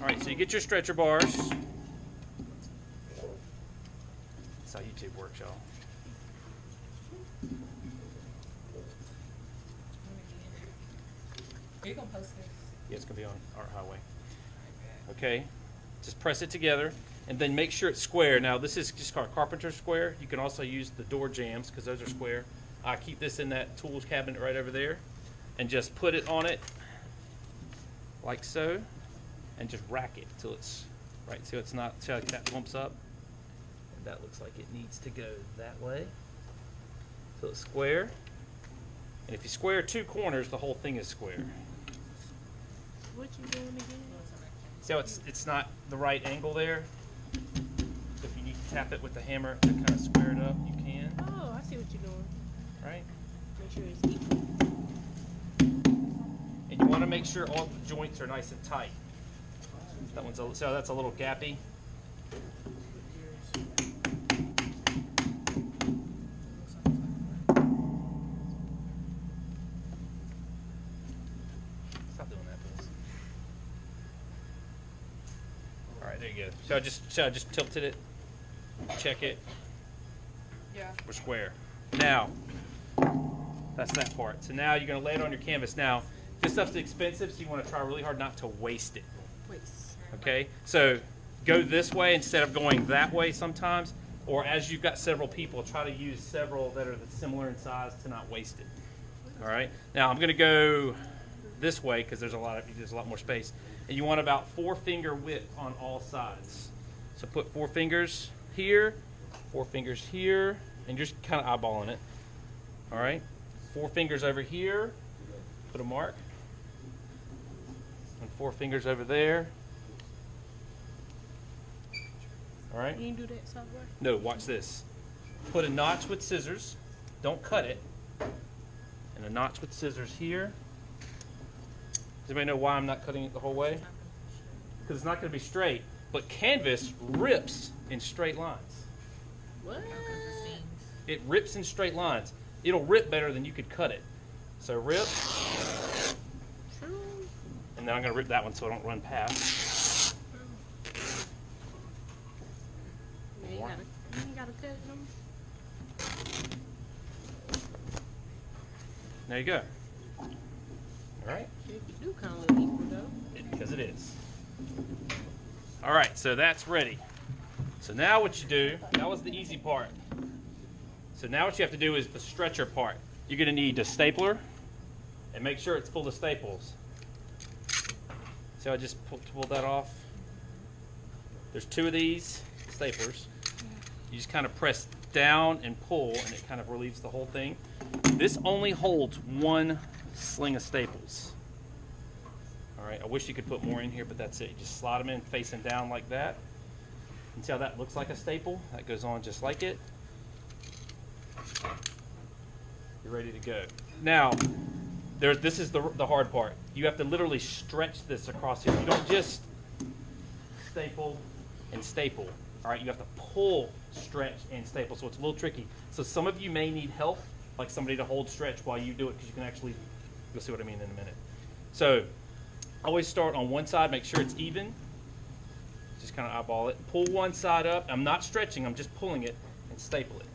All right, so you get your stretcher bars. That's how YouTube works, y'all. Are you gonna post this? Yeah, it's gonna be on Art Highway. Okay, just press it together, and then make sure it's square. Now this is just called carpenter square. You can also use the door jambs because those are square. I keep this in that tools cabinet right over there, and just put it on it like so, and just rack it till it's right. So it's not. See how that bumps up? And that looks like it needs to go that way. So it's square. And if you square two corners, the whole thing is square. What you doing again? So it's not the right angle there. If you need to tap it with the hammer to kind of square it up, you can. Oh, I see what you're doing. Right? Make sure it's equal. And you want to make sure all the joints are nice and tight. That one's so that's a little gappy. Stop doing that, please. All right, there you go. So I just tilted it, check it. Yeah. We're square. Now, that's that part. So now you're going to lay it on your canvas. Now, this stuff's expensive, so you want to try really hard not to waste it. Okay? So go this way instead of going that way sometimes, or as you've got several people, try to use several that are similar in size to not waste it. All right? Now, I'm going to go this way because there's a lot more space. And you want about 4-finger width on all sides. So put 4 fingers here, 4 fingers here, and just kind of eyeballing it. All right? 4 fingers over here, put a mark. And 4 fingers over there. All right? You didn't do that software? No, watch this. Put a notch with scissors. Don't cut it. And a notch with scissors here. Does anybody know why I'm not cutting it the whole way? Because it's not going to be straight. But canvas rips in straight lines. What? It rips in straight lines. It'll rip better than you could cut it. So rip. True. And then I'm going to rip that one so I don't run past. You ain't gotta cut them. There you go. All right? You do kind of look equal though. Because it is. All right, so that's ready. So now what you do, that was the easy part. So now what you have to do is the stretcher part. You're going to need a stapler and make sure it's full of staples. So I just pulled that off. There's 2 of these staplers. You just kind of press down and pull and it kind of relieves the whole thing. This only holds 1 sling of staples. All right, I wish you could put more in here, but that's it. You just slide them in facing down like that. And see how that looks like a staple? That goes on just like it. You're ready to go. Now, this is the hard part. You have to literally stretch this across here. You don't just staple and staple. All right, you have to pull, stretch, and staple. So it's a little tricky. So some of you may need help, like somebody to hold stretch while you do it, because you can actually, you'll see what I mean in a minute. So always start on one side, make sure it's even. Just kind of eyeball it. Pull one side up. I'm not stretching, I'm just pulling it and staple it.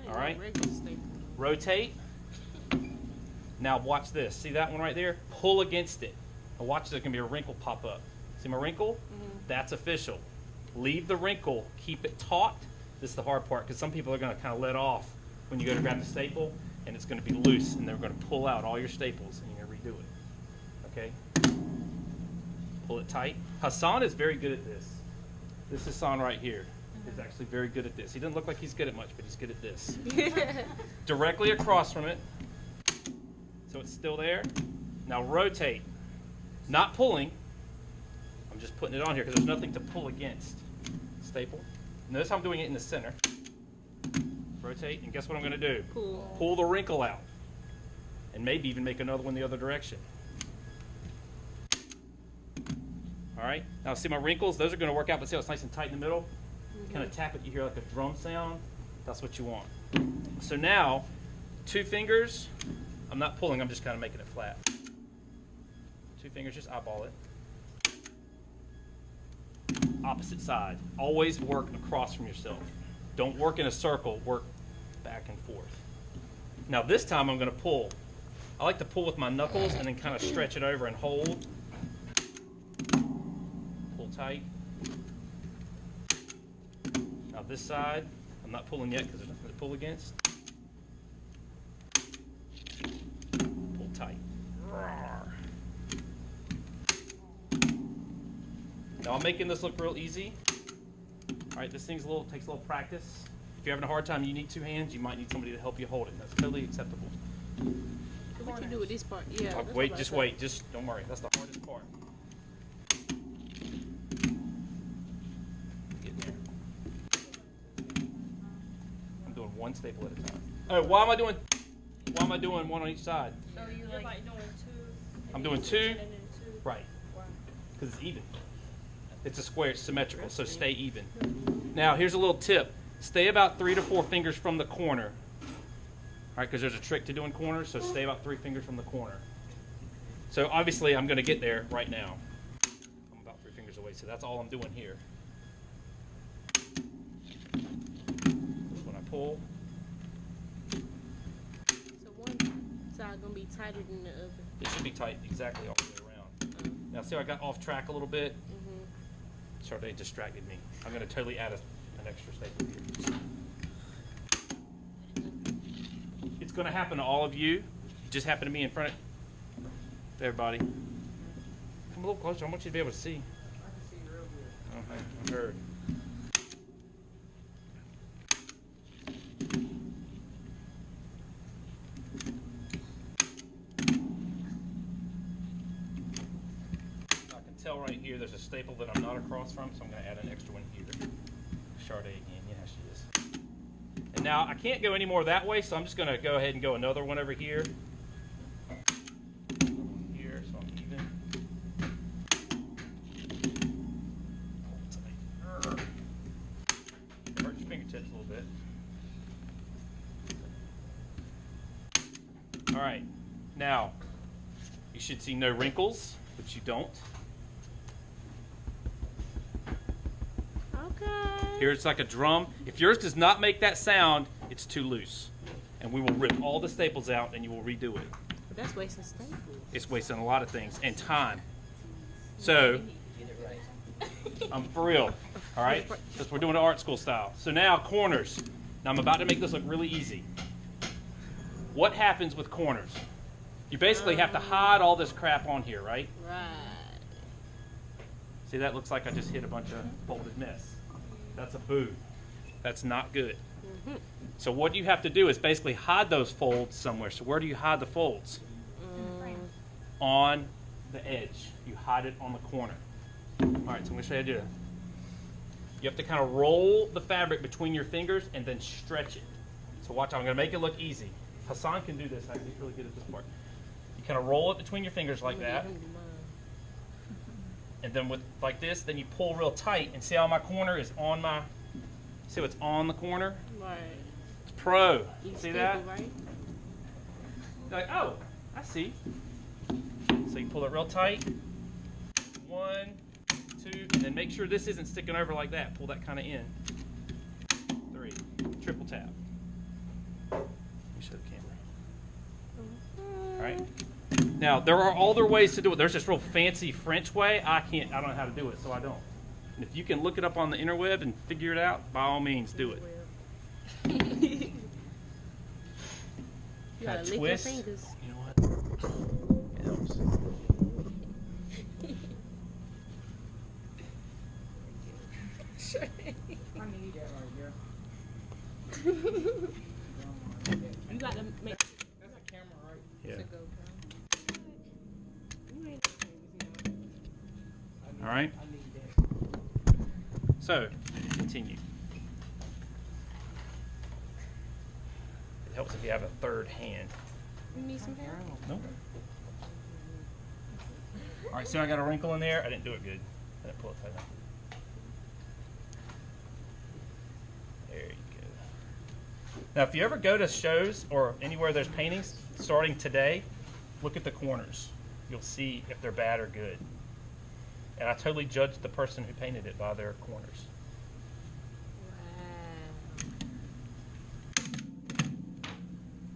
All right. Rotate. Now watch this. See that one right there? Pull against it. Now watch, there's going to be a wrinkle pop up. See my wrinkle? That's official. Leave the wrinkle. Keep it taut. This is the hard part because some people are going to kind of let off when you go to grab the staple, and it's going to be loose, and they're going to pull out all your staples, and you're going to redo it. Okay? Pull it tight. Hassan is very good at this. This Hassan right here is actually very good at this. He doesn't look like he's good at much, but he's good at this. Directly across from it, so it's still there. Now rotate. Not pulling. I'm just putting it on here because there's nothing to pull against. Staple. Notice how I'm doing it in the center. Rotate, and guess what I'm going to do? Pull. Pull the wrinkle out. And maybe even make another one the other direction. All right, now see my wrinkles? Those are going to work out, but see how it's nice and tight in the middle? Kind of tap it, you hear like a drum sound. That's what you want. So now, 2 fingers. I'm not pulling, I'm just kind of making it flat. 2 fingers, just eyeball it. opposite side. Always work across from yourself. Don't work in a circle, work back and forth. Now this time I'm going to pull. I like to pull with my knuckles and then kind of stretch it over and hold. Pull tight. Now this side, I'm not pulling yet because there's nothing to pull against. Pull tight. Now I'm making this look real easy. All right, this thing's takes a little practice. If you're having a hard time, you need two hands. You might need somebody to help you hold it. That's totally acceptable. So what you do with this part? Yeah. Wait, just wait. Just don't worry. That's the hardest part. Get there. I'm doing one staple at a time. Oh, why am I doing one on each side? So you're like doing two. I'm doing two. And then two. Right. Because it's even. It's a square, it's symmetrical, so stay even. Now, here's a little tip. Stay about 3 to 4 fingers from the corner. All right, because there's a trick to doing corners, so stay about 3 fingers from the corner. So obviously, I'm going to get there right now. I'm about 3 fingers away, so that's all I'm doing here. When I pull. So one side gonna be tighter than the other. It should be tight exactly all the way around. Now, see how I got off track a little bit? Sade distracted me. I'm going to totally add an extra staple here. It's going to happen to all of you. It just happened to me in front of everybody. Come a little closer. I want you to be able to see. I can see real good. Okay, I heard. Tell right here there's a staple that I'm not across from, so I'm going to add an extra one here. Sade again, yeah, she is. And now I can't go any more that way, so I'm just going to go ahead and go another one over here. Here, so I'm even. Hurt your fingertips a little bit. All right, now you should see no wrinkles, which you don't. Here it's like a drum. If yours does not make that sound, it's too loose. And we will rip all the staples out and you will redo it. But that's wasting staples. It's wasting a lot of things and time. So, I'm for real. All right? Because we're doing it art school style. So now, corners. Now I'm about to make this look really easy. What happens with corners? You basically have to hide all this crap on here, right? Right. See, that looks like I just hit a bunch of folded mess. That's a boo. That's not good. So what you have to do is basically hide those folds somewhere. So where do you hide the folds? On the edge. You hide it on the corner. All right, so I'm going to show you how to do it. You have to kind of roll the fabric between your fingers and then stretch it. So watch, I'm going to make it look easy. Hassan can do this. He's really good at this part. You kind of roll it between your fingers like that. And then with like this, then you pull real tight and see how my corner is on my, see what's on the corner? Right. It's pro. You See that? Right? You're like, oh, I see. So you pull it real tight. 1, 2, and then make sure this isn't sticking over like that. Pull that kind of in. 3, triple tap. Let me show the camera. All right. Now, there are other ways to do it. There's this real fancy French way. I don't know how to do it, so I don't. And if you can look it up on the interweb and figure it out, by all means, do it. You gotta lick your twist. fingers. You know what? It helps. I need that right there. You gotta make. That's a camera, right? Yeah. It's a GoPro. You ain't All right. I need that. So, continue. It helps if you have a third hand. You need some help? No. All right, so I got a wrinkle in there. I didn't do it good. I didn't pull it tight enough. There you go. Now, if you ever go to shows or anywhere there's paintings, starting today, look at the corners. You'll see if they're bad or good. And I totally judged the person who painted it by their corners. Wow.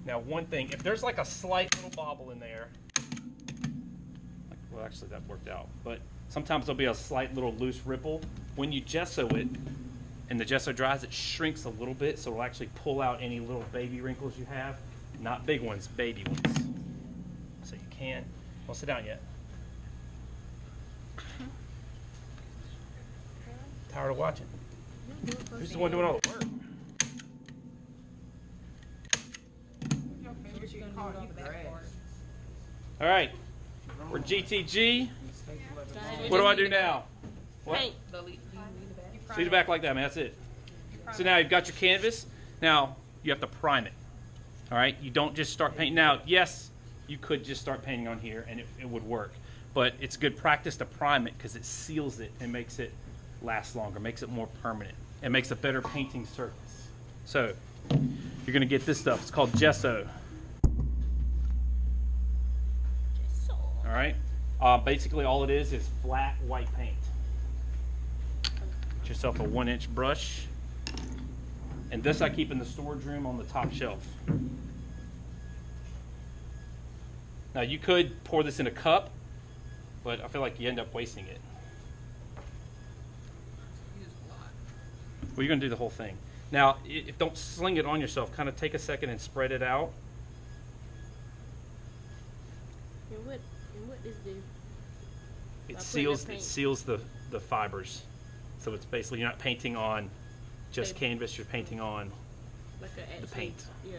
Now, one thing, if there's like a slight little bobble in there, like, well, actually that worked out, but sometimes there'll be a slight little loose ripple. When you gesso it and the gesso dries, it shrinks a little bit, so it'll actually pull out any little baby wrinkles you have. Not big ones, baby ones. So you can. Don't sit down yet. Tired of watching? Who's the one doing all the work? All right, we're GTG. What do I do now? What? Paint. Lead it back like that, man. That's it. So now you've got your canvas. Now you have to prime it. All right. You don't just start painting. Now, yes, you could just start painting on here and it would work, but it's good practice to prime it because it seals it and makes it last longer, makes it more permanent. It makes a better painting surface. So you're gonna get this stuff. It's called gesso. All right. Basically, all it is flat white paint. Get yourself a 1-inch brush, and this I keep in the storage room on the top shelf. Now you could pour this in a cup, but I feel like you end up wasting it. Well, you're gonna do the whole thing. Now, don't sling it on yourself. Kind of take a second and spread it out. And what does this do? It seals the fibers. So it's basically, you're not painting on just canvas, you're painting on Like the paint. Yeah.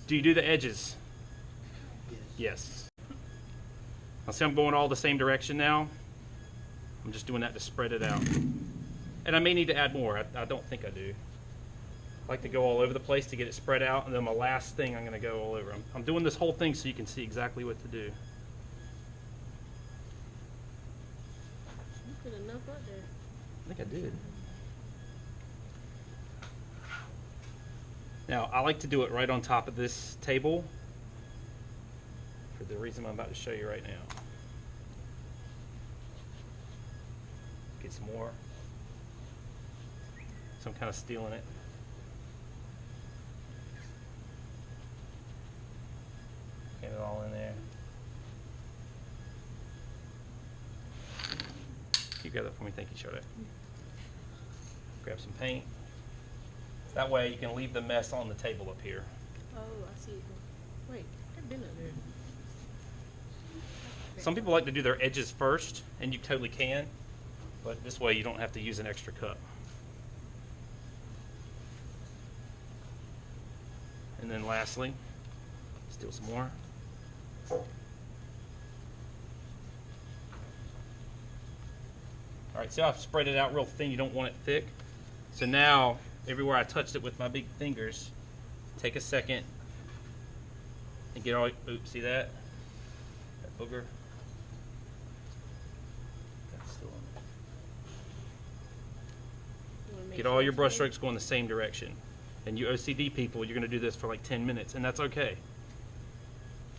Do you do the edges? Yes. Now see, I'm going all the same direction now. I'm just doing that to spread it out. And I may need to add more. I don't think I do. I like to go all over the place to get it spread out, and then my last thing I'm going to go all over. I'm doing this whole thing so you can see exactly what to do. You put enough up there. I think I did. Now, I like to do it right on top of this table for the reason I'm about to show you right now. Get some more. So I'm kind of stealing it. Get it all in there. You grab that for me, thank you, Charlotte. Grab some paint. That way you can leave the mess on the table up here. Oh, I see it. Wait, I've been up there. Some people like to do their edges first, and you totally can, but this way you don't have to use an extra cup. And then lastly, steal some more. All right, so I've spread it out real thin. You don't want it thick. So now, everywhere I touched it with my big fingers, take a second and get all, oops, see that? That booger? That's still on there. Get all your brush strokes going the same direction. And you OCD people, you're gonna do this for like 10 minutes, and that's okay.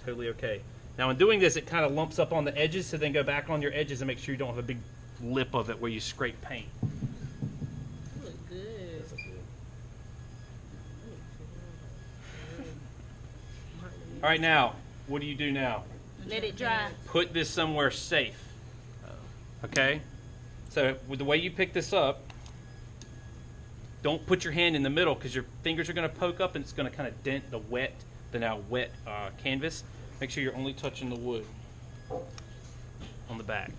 Totally okay. Now in doing this, it kind of lumps up on the edges, so then go back on your edges and make sure you don't have a big lip of it where you scrape paint. You look good. All right, now, what do you do now? Let it dry. Put this somewhere safe. Okay? So with the way you pick this up, don't put your hand in the middle because your fingers are going to poke up and it's going to kind of dent the now wet canvas. Make sure you're only touching the wood on the back.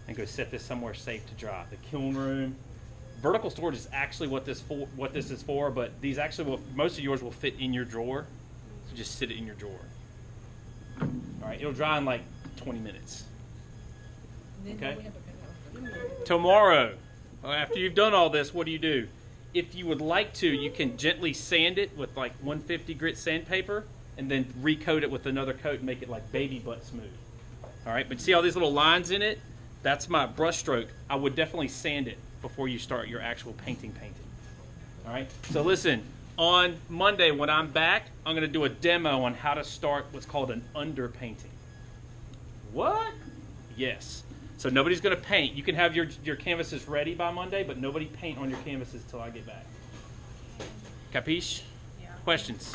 And go set this somewhere safe to dry. The kiln room. Vertical storage is actually what this is for, but these actually will, most of yours will fit in your drawer. So just sit it in your drawer. All right, it'll dry in like 20 minutes. Okay? Tomorrow, after you've done all this, what do? If you would like to, you can gently sand it with like 150 grit sandpaper and then recoat it with another coat and make it like baby butt smooth. All right, but see all these little lines in it? That's my brush stroke. I would definitely sand it before you start your actual painting. All right, so listen, on Monday when I'm back, I'm gonna do a demo on how to start what's called an underpainting. What? Yes. So nobody's going to paint. You can have your canvases ready by Monday, but nobody paint on your canvases till I get back. Capiche? Yeah. Questions?